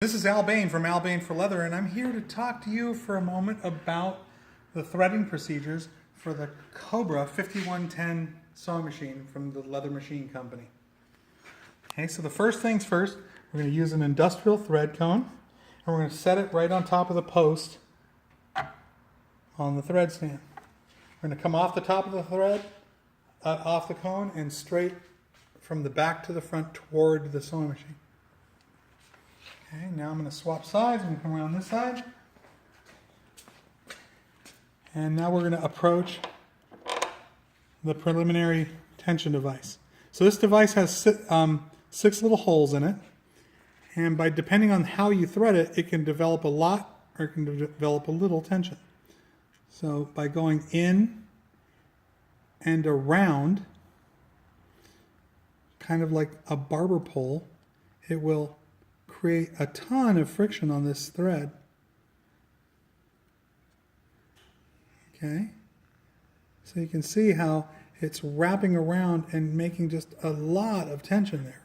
This is Al Bane from Al Bane for Leather, and I'm here to talk to you for a moment about the threading procedures for the Cobra 5110 sewing machine from the Leather Machine Company. Okay, so the first things first, we're going to use an industrial thread cone, and we're going to set it right on top of the post on the thread stand. We're going to come off the top of the thread, off the cone, and straight from the back to the front toward the sewing machine. Okay, now I'm going to swap sides. I'm going to come around this side. And now we're going to approach the preliminary tension device. So this device has six little holes in it. And depending on how you thread it, it can develop a lot or it can develop a little tension. So by going in and around, kind of like a barber pole, it will create a ton of friction on this thread. Okay, so you can see how it's wrapping around and making just a lot of tension there.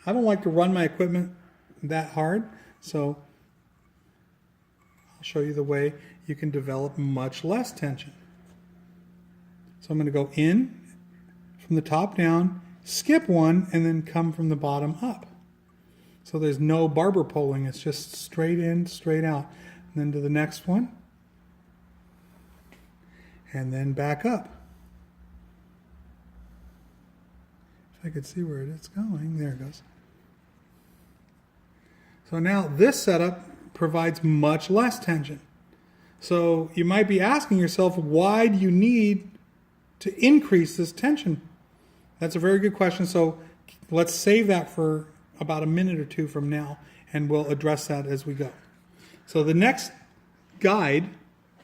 I don't like to run my equipment that hard, so I'll show you the way you can develop much less tension. So I'm going to go in from the top down, skip one, and then come from the bottom up. So there's no barber poling, it's just straight in, straight out. And then to the next one. And then back up. If I could see where it's going, there it goes. So now this setup provides much less tension. So you might be asking yourself, why do you need to increase this tension? That's a very good question. So let's save that for about a minute or two from now, and we'll address that as we go. So the next guide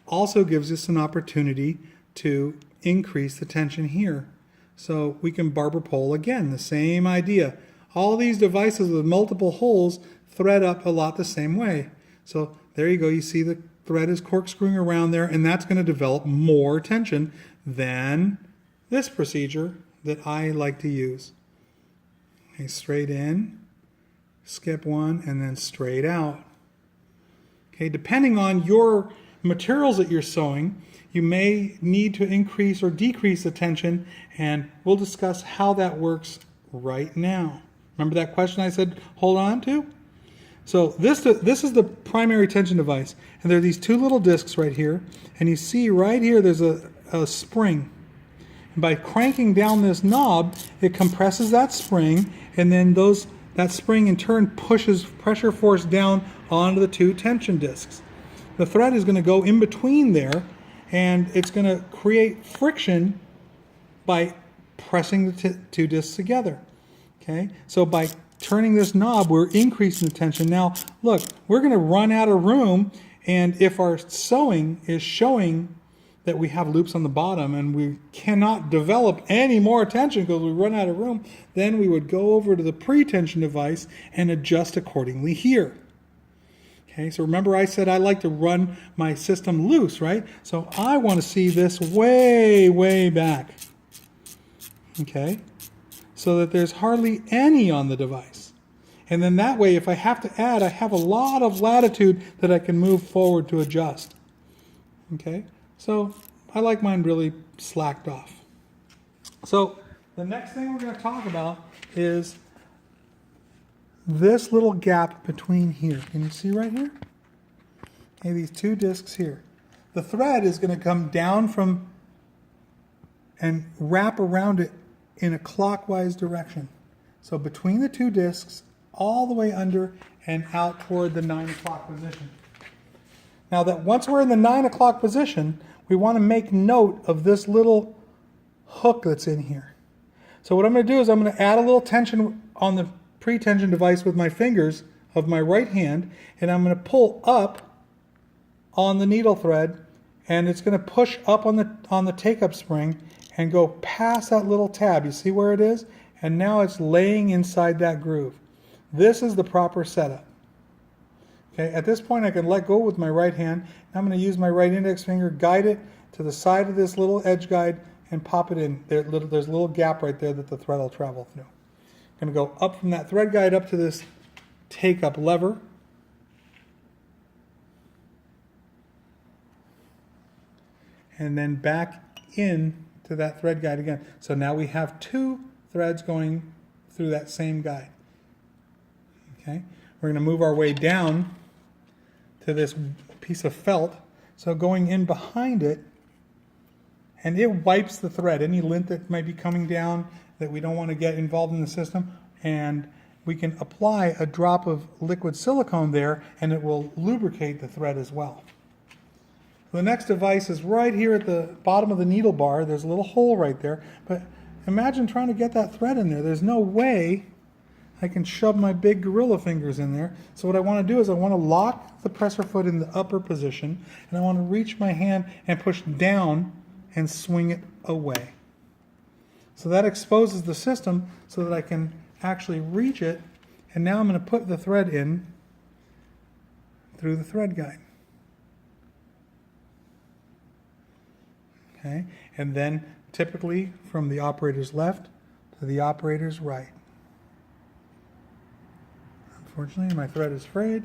also gives us an opportunity to increase the tension here. So we can barber pole again, the same idea. All these devices with multiple holes thread up a lot the same way. So there you go, you see the thread is corkscrewing around there, and that's going to develop more tension than this procedure that I like to use. Okay, straight in, skip one, and then straight out. Okay, depending on your materials that you're sewing, you may need to increase or decrease the tension, and we'll discuss how that works right now. Remember that question I said hold on to? So this is the primary tension device, and there are these two little discs right here, and you see right here there's a spring. And by cranking down this knob, it compresses that spring, and then that spring in turn pushes pressure force down onto the two tension discs. The thread is going to go in between there, and it's going to create friction by pressing the two discs together. Okay, so by turning this knob, we're increasing the tension. Now, look, we're going to run out of room, and if our sewing is showing that we have loops on the bottom and we cannot develop any more tension because we run out of room, then we would go over to the pre-tension device and adjust accordingly here. Okay, so remember I said I like to run my system loose, right? So I want to see this way, way back. Okay, so that there's hardly any on the device. And then that way, if I have to add, I have a lot of latitude that I can move forward to adjust. Okay, so I like mine really slacked off. So the next thing we're going to talk about is this little gap between here. Can you see right here? Okay, these two discs here. The thread is going to come down from and wrap around it in a clockwise direction. So between the two discs, all the way under and out toward the 9 o'clock position. Now that once we're in the 9 o'clock position, we want to make note of this little hook that's in here. So what I'm going to do is I'm going to add a little tension on the pre-tension device with my fingers of my right hand, and I'm going to pull up on the needle thread, and it's going to push up on the take-up spring and go past that little tab. You see where it is? And now it's laying inside that groove. This is the proper setup. Okay, at this point I can let go with my right hand. I'm going to use my right index finger, guide it to the side of this little edge guide, and pop it in. There's a little gap right there that the thread will travel through. I'm going to go up from that thread guide up to this take-up lever, and then back in to that thread guide again. So now we have 2 threads going through that same guide. Okay, we're going to move our way down to this piece of felt. So going in behind it, and it wipes the thread, any lint that might be coming down that we don't want to get involved in the system, and we can apply a drop of liquid silicone there and it will lubricate the thread as well. The next device is right here at the bottom of the needle bar. There's a little hole right there, but imagine trying to get that thread in there. There's no way I can shove my big gorilla fingers in there. So what I want to do is I want to lock the presser foot in the upper position, and I want to reach my hand and push down and swing it away. So that exposes the system so that I can actually reach it, and now I'm going to put the thread in through the thread guide. Okay, and then typically from the operator's left to the operator's right. Unfortunately, my thread is frayed.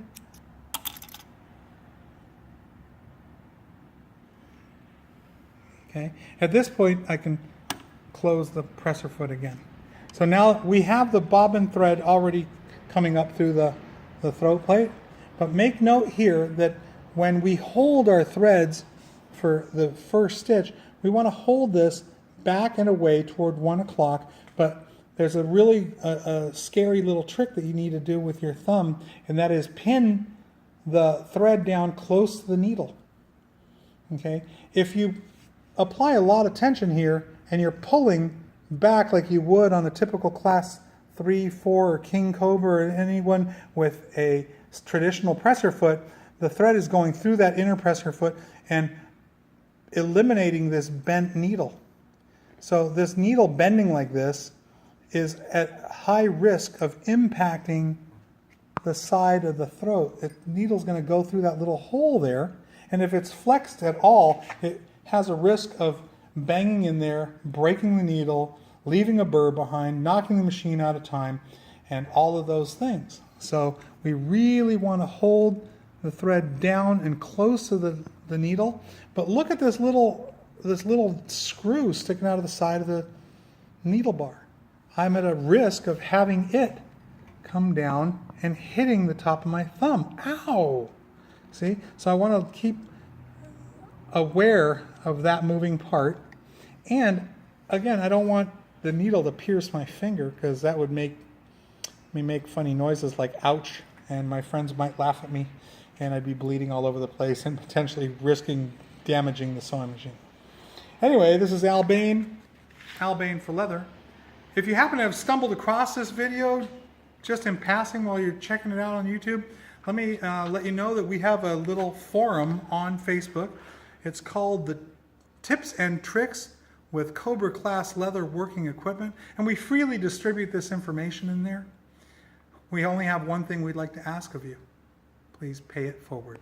Okay, at this point I can close the presser foot again. So now we have the bobbin thread already coming up through the throat plate, but make note here that when we hold our threads for the first stitch, we want to hold this back and away toward 1 o'clock, but there's a really scary little trick that you need to do with your thumb, and that is pin the thread down close to the needle. Okay, if you apply a lot of tension here and you're pulling back like you would on a typical class 3, 4 or king cobra or anyone with a traditional presser foot, the thread is going through that inner presser foot and eliminating this bent needle. So this needle bending like this is at high risk of impacting the side of the throat. The needle's going to go through that little hole there, and if it's flexed at all, it has a risk of banging in there, breaking the needle, leaving a burr behind, knocking the machine out of time, and all of those things. So we really want to hold the thread down and close to the needle. But look at this little screw sticking out of the side of the needle bar. I'm at a risk of having it come down and hitting the top of my thumb. Ow! See? So I want to keep aware of that moving part. And again, I don't want the needle to pierce my finger, because that would make me make funny noises like ouch, and my friends might laugh at me, and I'd be bleeding all over the place and potentially risking damaging the sewing machine. Anyway, this is Al Bane for Leather. If you happen to have stumbled across this video just in passing while you're checking it out on YouTube, let me let you know that we have a little forum on Facebook. It's called the Tips and Tricks with Cobra class leather working equipment, and we freely distribute this information in there. We only have one thing we'd like to ask of you. Please pay it forward.